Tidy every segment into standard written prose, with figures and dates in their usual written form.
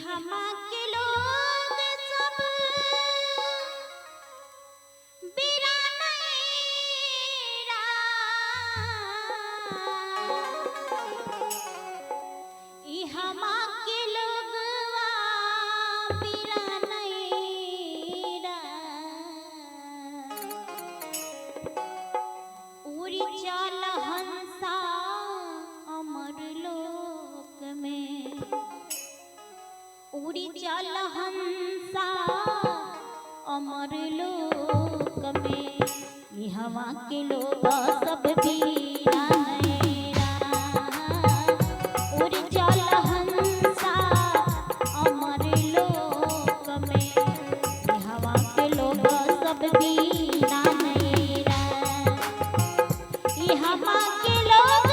हमा के लोग सब बिरानेरा हमा के लोगवा बिरानेरा उड़ी चल हंसा अमर लोक में उड़ी चल हंसा अमर लोक में हवा के लोग सब वीरानेरा उड़ी चल हंसा अमर लोक में हवा के लोग सब वीरानेरा हवा के लोग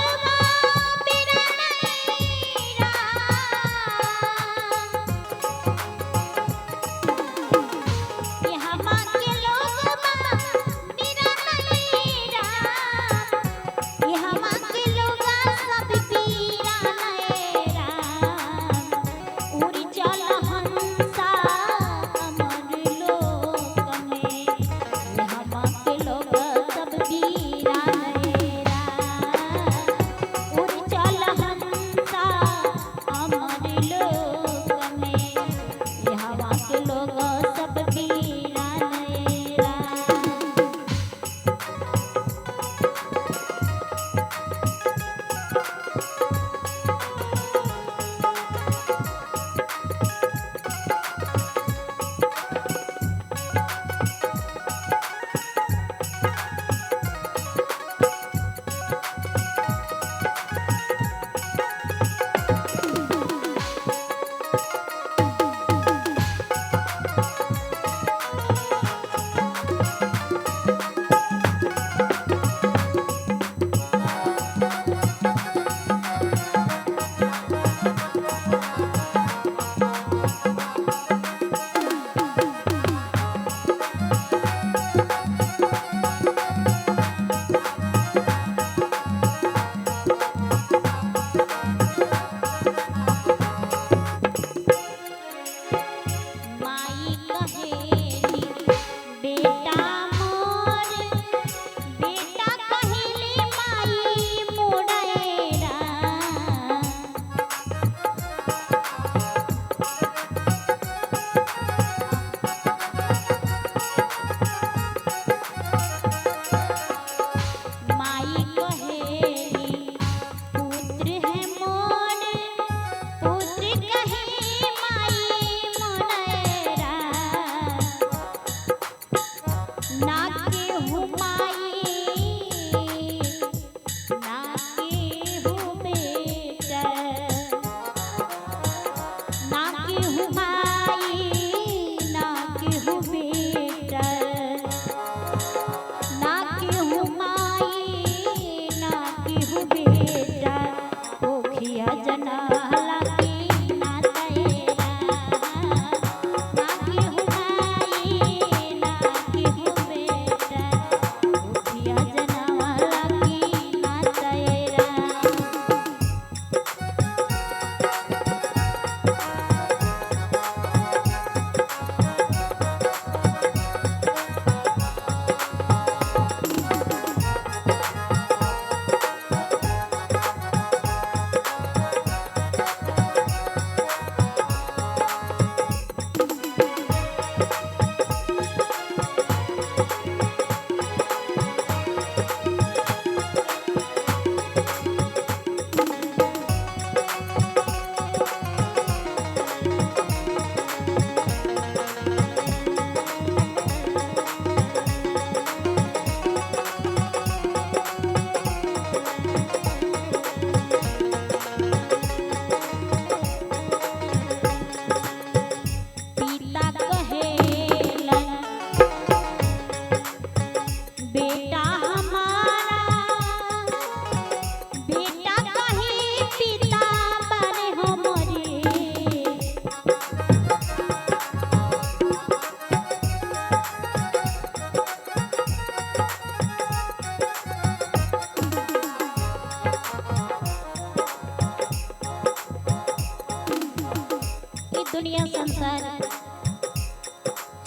दुनिया संसार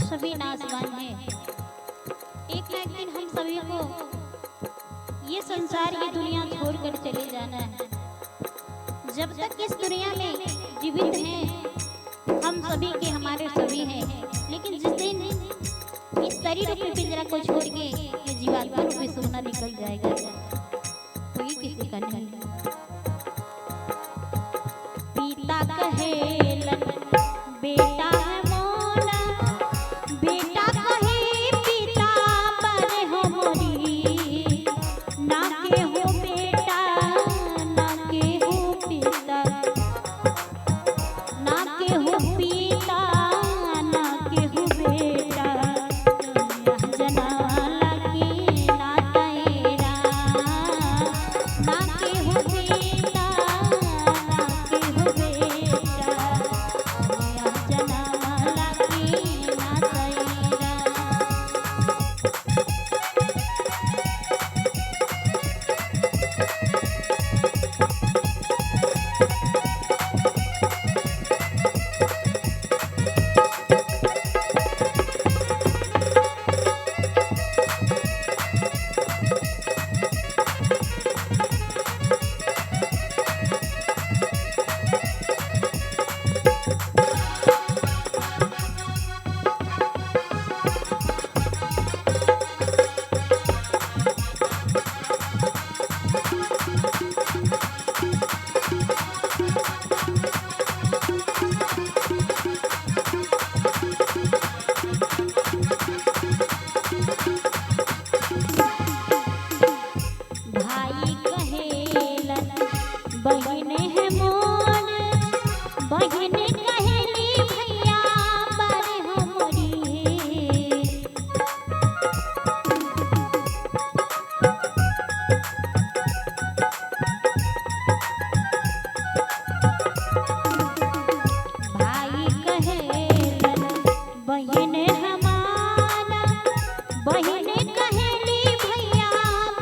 सभी नाशवान है। एक ना एक दिन हम सभी को ये संसार की दुनिया छोड़कर चले जाना है। जब तक इस दुनिया में जीवित हैं हम सभी के हमारे सभी हैं, लेकिन जिस दिन इस शरीर रूपी पिंजरा को छोड़ के ये जीवात्मा रूपी सोना निकल जाएगा, कोई किसी का नहीं। पिता कहेलन बेटा है मोना, बेटा कहे पिता पर हमरी, ना के हो बेटा ना के हो पिता, ना के हो पिता ना के हो बेटा, जनाला की ना तेरा, ना के हो पिता ना के हो बेटा, जनाला की ना तेरा। भाई कहेलन बहिने है मोन, बहिने कहेली भैया बारे हमरी, भाई कहेलन बहिने हमारा, बहिने कहेली भैया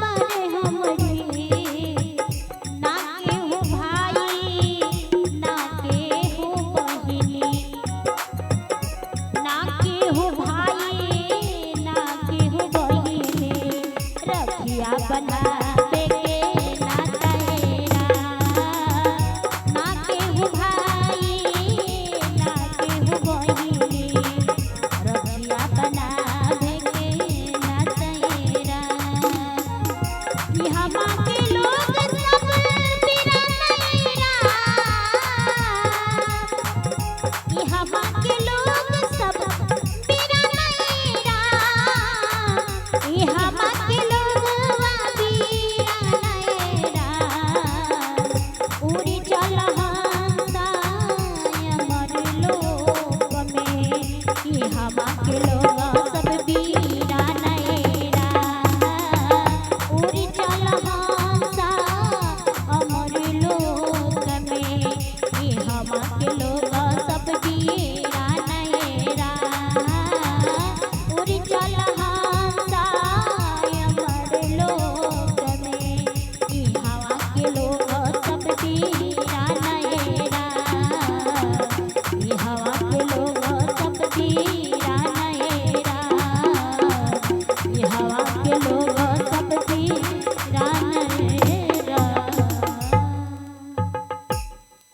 बारे हमरी, ना के हो भाई ना के हो बहिनी, ना के हो भाई ना के हो बहिनी, रखिया बनावे के ना तेरा, ना के हो भाई ना के हो बहिनी, रखिया बनावे के ना तेरा। यहाँ के लोग सब तेरा नैरा, यहाँ के लोग सब तेरा नैरा, यहाँ के लोग तेरा नैरा, उड़ी चल हंसा अमर लोक में, यहाँ के लोग सब बीरा नैरा, उड़ी चल